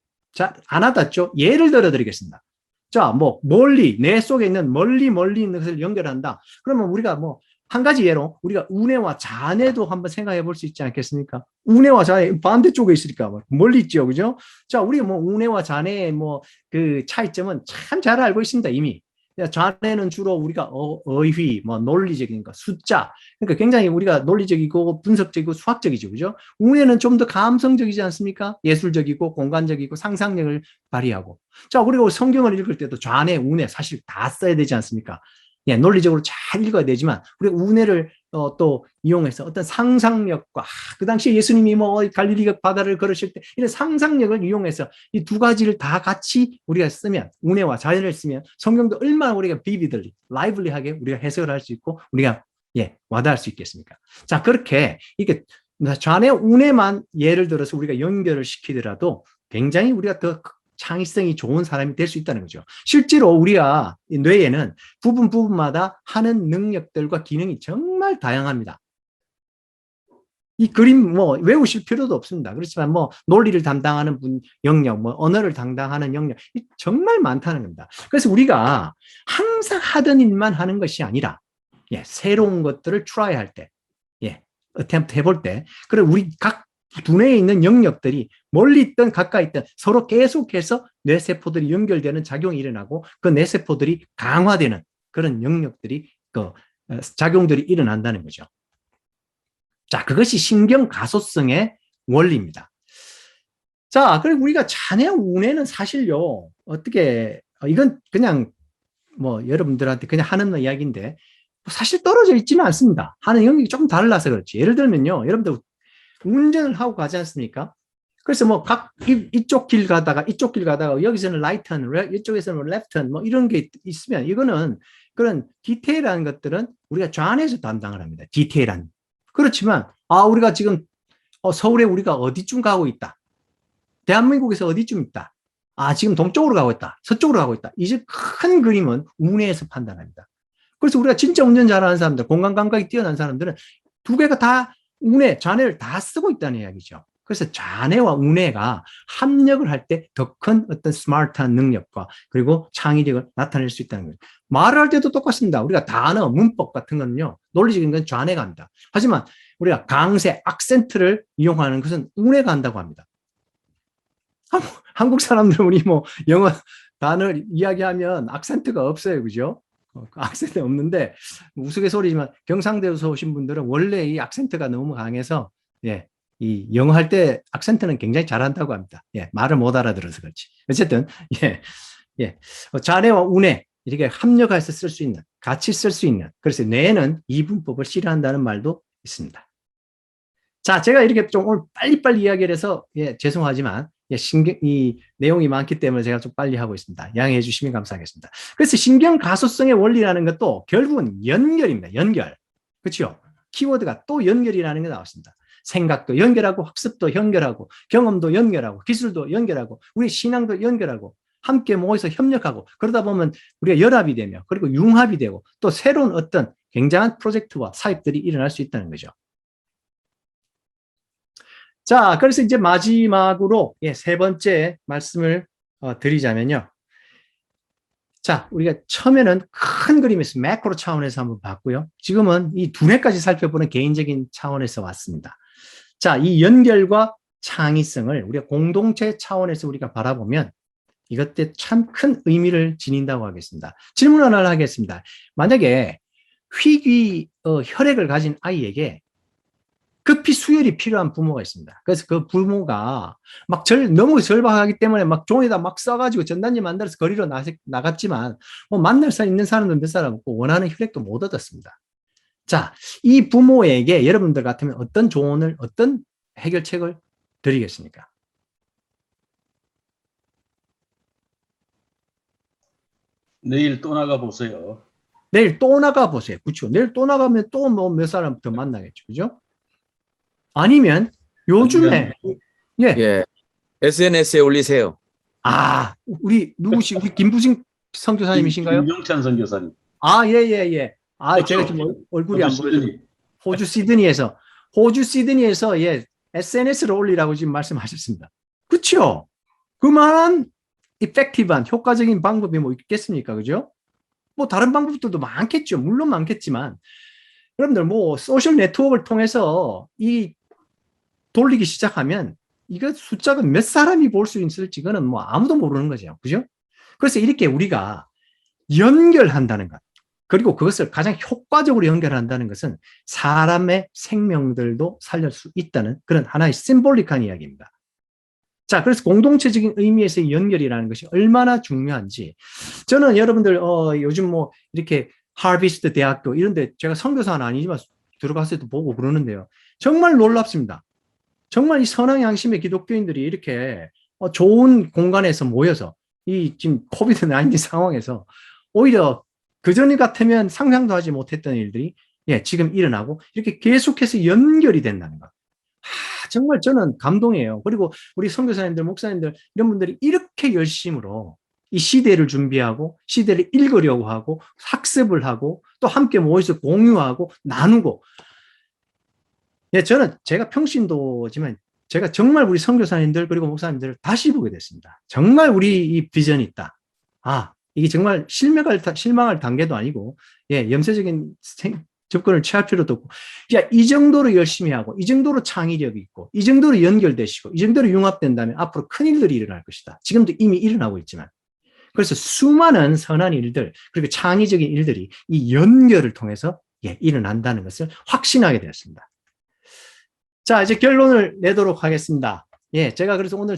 안 와닿죠? 예를 들어 드리겠습니다. 자, 뭐 멀리 뇌 속에 있는 멀리 있는 것을 연결한다. 그러면 우리가 뭐 한 가지 예로 우리가 우뇌와 자뇌도 한번 생각해 볼 수 있지 않겠습니까? 우뇌와 자뇌 반대쪽에 있으니까 멀리 있죠, 그죠? 자, 우리가 뭐 우뇌와 자뇌의 뭐 그 차이점은 참 잘 알고 있습니다, 이미. 자뇌는 주로 우리가 어휘, 뭐 논리적인 거, 숫자. 그러니까 굉장히 우리가 논리적이고 분석적이고 수학적이죠, 그죠? 우뇌는 좀 더 감성적이지 않습니까? 예술적이고 공간적이고 상상력을 발휘하고. 자, 그리고 성경을 읽을 때도 좌뇌, 우뇌 사실 다 써야 되지 않습니까? 예, 논리적으로 잘 읽어야 되지만 우리가 우뇌를 또 이용해서 어떤 상상력과 그 당시에 예수님이 뭐 갈릴리 바다를 걸으실 때 이런 상상력을 이용해서 이 두 가지를 다 같이 우리가 쓰면 우뇌와 자연을 쓰면 성경도 얼마나 우리가 비비들리 라이블리하게 우리가 해석을 할 수 있고 우리가 와닿을 수 있겠습니까? 자, 그렇게 이게 좌뇌 우뇌만 예를 들어서 우리가 연결을 시키더라도 굉장히 우리가 더 창의성이 좋은 사람이 될 수 있다는 거죠. 실제로 우리가 뇌에는 부분마다 하는 능력들과 기능이 정말 다양합니다. 이 그림 뭐 외우실 필요도 없습니다. 그렇지만 뭐 논리를 담당하는 영역, 뭐 언어를 담당하는 영역 정말 많다는 겁니다. 그래서 우리가 항상 하던 일만 하는 것이 아니라 새로운 것들을 try 할 때, attempt 해볼 때, 그래 우리 각 두뇌에 있는 영역들이 멀리 있든 가까이 있든 서로 계속해서 뇌세포들이 연결되는 작용이 일어나고 그 뇌세포들이 강화되는 그런 영역들이 작용들이 일어난다는 거죠. 자, 그것이 신경가소성의 원리입니다. 자, 그리고 우리가 자뇌 우뇌는 사실요, 어떻게, 이건 그냥 뭐 여러분들한테 그냥 하는 이야기인데 사실 떨어져 있지는 않습니다. 하는 영역이 조금 달라서 그렇지. 예를 들면요, 여러분들 운전을 하고 가지 않습니까? 그래서 뭐 이쪽 길 가다가 여기서는 라이트 턴, 이쪽에서는 레프트 턴 뭐 이런 게 있으면 이거는 그런 디테일한 것들은 우리가 좌뇌에서 담당을 합니다. 디테일한. 그렇지만 우리가 지금 서울에 우리가 어디쯤 가고 있다. 대한민국에서 어디쯤 있다. 지금 동쪽으로 가고 있다. 서쪽으로 가고 있다. 이제 큰 그림은 우뇌에서 판단합니다. 그래서 우리가 진짜 운전 잘하는 사람들, 공간 감각이 뛰어난 사람들은 두 개가 다 우뇌, 좌뇌를 다 쓰고 있다는 이야기죠. 그래서 좌뇌와 우뇌가 합력을 할 때 더 큰 어떤 스마트한 능력과 그리고 창의력을 나타낼 수 있다는 거예요. 말을 할 때도 똑같습니다. 우리가 단어, 문법 같은 거는요, 논리적인 건 좌뇌가 합니다. 하지만 우리가 강세, 악센트를 이용하는 것은 우뇌가 한다고 합니다. 한국 사람들은 우리 뭐 영어 단어를 이야기하면 악센트가 없어요. 그죠? 악센트 없는데 우스갯소리지만 경상도에서 오신 분들은 원래 이 악센트가 너무 강해서 이 영어 할 때 악센트는 굉장히 잘한다고 합니다. 말을 못 알아들어서 그렇지. 어쨌든 좌뇌와 우뇌 이렇게 합력해서 쓸 수 있는, 같이 쓸 수 있는. 그래서 뇌는 이분법을 싫어한다는 말도 있습니다. 자, 제가 이렇게 좀 오늘 빨리빨리 이야기를 해서 죄송하지만 이 내용이 많기 때문에 제가 좀 빨리 하고 있습니다. 양해해 주시면 감사하겠습니다. 그래서 신경가소성의 원리라는 것도 결국은 연결입니다. 연결. 그렇죠? 키워드가 또 연결이라는 게 나왔습니다. 생각도 연결하고 학습도 연결하고 경험도 연결하고 기술도 연결하고 우리 신앙도 연결하고 함께 모여서 협력하고 그러다 보면 우리가 연합이 되며 그리고 융합이 되고 또 새로운 어떤 굉장한 프로젝트와 사업들이 일어날 수 있다는 거죠. 자, 그래서 이제 마지막으로 세 번째 말씀을 드리자면요. 자, 우리가 처음에는 큰 그림에서 매크로 차원에서 한번 봤고요. 지금은 이 두뇌까지 살펴보는 개인적인 차원에서 왔습니다. 자, 이 연결과 창의성을 우리가 공동체 차원에서 우리가 바라보면 이것들 참 큰 의미를 지닌다고 하겠습니다. 질문 하나를 하겠습니다. 만약에 희귀 혈액을 가진 아이에게 급히 수혈이 필요한 부모가 있습니다. 그래서 그 부모가 막 너무 절박하기 때문에 막 종에다 막 써가지고 전단지 만들어서 거리로 나갔지만 뭐 만날 수 있는 사람은 몇 사람 없고 원하는 혈액도 못 얻었습니다. 자, 이 부모에게 여러분들 같으면 어떤 조언을, 어떤 해결책을 드리겠습니까? 내일 또 나가 보세요. 내일 또 나가 보세요. 그렇죠. 내일 또 나가면 또 뭐 몇 사람 더 만나겠죠. 그죠? 아니면 요즘에 예, SNS에 올리세요. 우리 누구시 우리 김부진 선교사님이신가요? 김종찬 선교사님. 예. 제가 지금 얼굴이 안 보여서 호주 시드니에서 SNS를 올리라고 지금 말씀하셨습니다. 그렇죠? 그만한 이펙티브한 효과적인 방법이 뭐 있겠습니까? 그죠? 뭐 다른 방법들도 많겠죠. 물론 많겠지만 여러분들 뭐 소셜 네트워크를 통해서 이 돌리기 시작하면 이거 숫자가 몇 사람이 볼 수 있을지 그는 뭐 아무도 모르는 거죠. 그죠? 그래서 이렇게 우리가 연결한다는 것, 그리고 그것을 가장 효과적으로 연결한다는 것은 사람의 생명들도 살릴 수 있다는 그런 하나의 심볼릭한 이야기입니다. 자, 그래서 공동체적인 의미에서의 연결이라는 것이 얼마나 중요한지 저는 여러분들 요즘 뭐 이렇게 하버드 대학교 이런 데 제가 선교사는 아니지만 들어갔을 때 보고 그러는데요. 정말 놀랍습니다. 정말 이 선한 양심의 기독교인들이 이렇게 좋은 공간에서 모여서 이 지금 코비드-19 상황에서 오히려 그전 같으면 상상도 하지 못했던 일들이 지금 일어나고 이렇게 계속해서 연결이 된다는 것. 정말 저는 감동이에요. 그리고 우리 선교사님들, 목사님들 이런 분들이 이렇게 열심으로 이 시대를 준비하고 시대를 읽으려고 하고 학습을 하고 또 함께 모여서 공유하고 나누고 저는 제가 평신도지만 제가 정말 우리 선교사님들 그리고 목사님들을 다시 보게 됐습니다. 정말 우리 이 비전이 있다. 이게 정말 실망할 단계도 아니고 염세적인 접근을 취할 필요도 없고 이 정도로 열심히 하고 이 정도로 창의력이 있고 이 정도로 연결되시고 이 정도로 융합된다면 앞으로 큰 일들이 일어날 것이다. 지금도 이미 일어나고 있지만 그래서 수많은 선한 일들 그리고 창의적인 일들이 이 연결을 통해서 일어난다는 것을 확신하게 되었습니다. 자, 이제 결론을 내도록 하겠습니다. 제가 그래서 오늘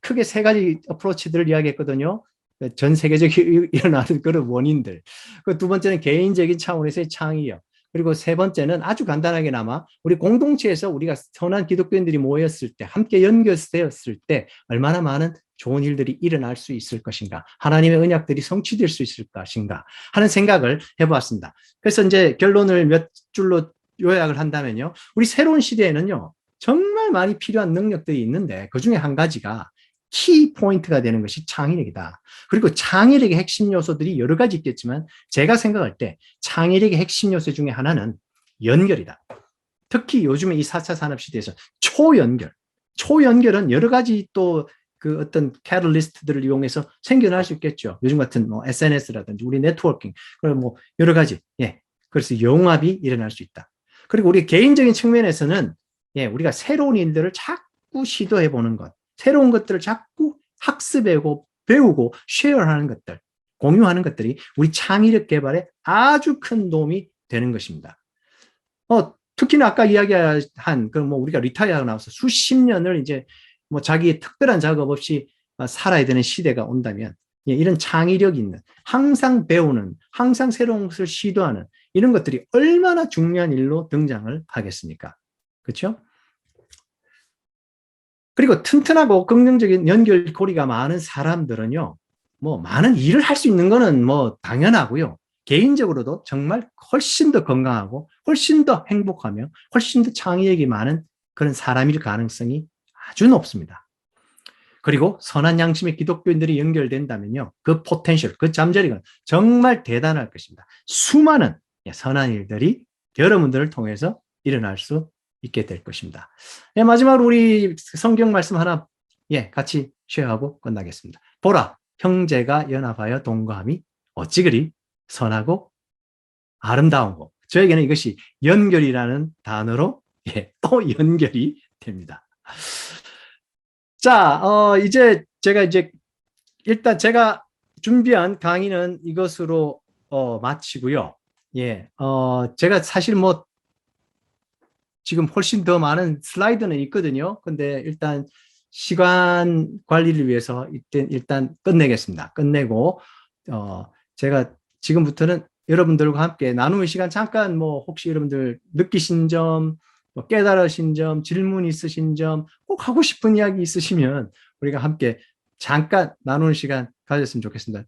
크게 세 가지 어프로치들을 이야기했거든요. 전 세계적으로 일어나는 그런 원인들. 그 두 번째는 개인적인 차원에서의 창의력. 그리고 세 번째는 아주 간단하게나마 우리 공동체에서 우리가 선한 기독교인들이 모였을 때, 함께 연결되었을 때 얼마나 많은 좋은 일들이 일어날 수 있을 것인가, 하나님의 언약들이 성취될 수 있을 것인가 하는 생각을 해보았습니다. 그래서 이제 결론을 몇 줄로 요약을 한다면요. 우리 새로운 시대에는요. 정말 많이 필요한 능력들이 있는데 그중에 한 가지가 키 포인트가 되는 것이 창의력이다. 그리고 창의력의 핵심 요소들이 여러 가지 있겠지만 제가 생각할 때 창의력의 핵심 요소 중에 하나는 연결이다. 특히 요즘에 이 4차 산업시대에서 초연결은 여러 가지 또 그 어떤 캐럴리스트들을 이용해서 생겨날 수 있겠죠. 요즘 같은 뭐 SNS라든지 우리 네트워킹, 그리고 뭐 여러 가지. 그래서 영합이 일어날 수 있다. 그리고 우리 개인적인 측면에서는 우리가 새로운 일들을 자꾸 시도해 보는 것, 새로운 것들을 자꾸 학습하고 배우고 쉐어하는 것들, 공유하는 것들이 우리 창의력 개발에 아주 큰 도움이 되는 것입니다. 특히나 아까 이야기한 그 뭐 우리가 리타이어하고 나와서 수십 년을 이제 뭐 자기의 특별한 작업 없이 살아야 되는 시대가 온다면 이런 창의력 있는, 항상 배우는, 항상 새로운 것을 시도하는 이런 것들이 얼마나 중요한 일로 등장을 하겠습니까? 그렇죠? 그리고 튼튼하고 긍정적인 연결고리가 많은 사람들은요, 뭐 많은 일을 할 수 있는 거는 뭐 당연하고요. 개인적으로도 정말 훨씬 더 건강하고 훨씬 더 행복하며 훨씬 더 창의력이 많은 그런 사람일 가능성이 아주 높습니다. 그리고 선한 양심의 기독교인들이 연결된다면요. 그 포텐셜, 그 잠재력은 정말 대단할 것입니다. 수많은 선한 일들이 여러분들을 통해서 일어날 수 있게 될 것입니다. 예, 마지막으로 우리 성경 말씀 하나 같이 쉐어하고 끝나겠습니다. 보라, 형제가 연합하여 동거함이 어찌 그리 선하고 아름다운. 저에게는 이것이 연결이라는 단어로 또 연결이 됩니다. 자, 이제 일단 제가 준비한 강의는 이것으로 마치고요. 제가 사실 뭐 지금 훨씬 더 많은 슬라이드는 있거든요. 근데 일단 시간 관리를 위해서 일단 끝내겠습니다. 끝내고 제가 지금부터는 여러분들과 함께 나누는 시간 잠깐 뭐 혹시 여러분들 느끼신 점, 뭐 깨달으신 점, 질문 있으신 점, 꼭 하고 싶은 이야기 있으시면 우리가 함께 잠깐 나누는 시간 가졌으면 좋겠습니다.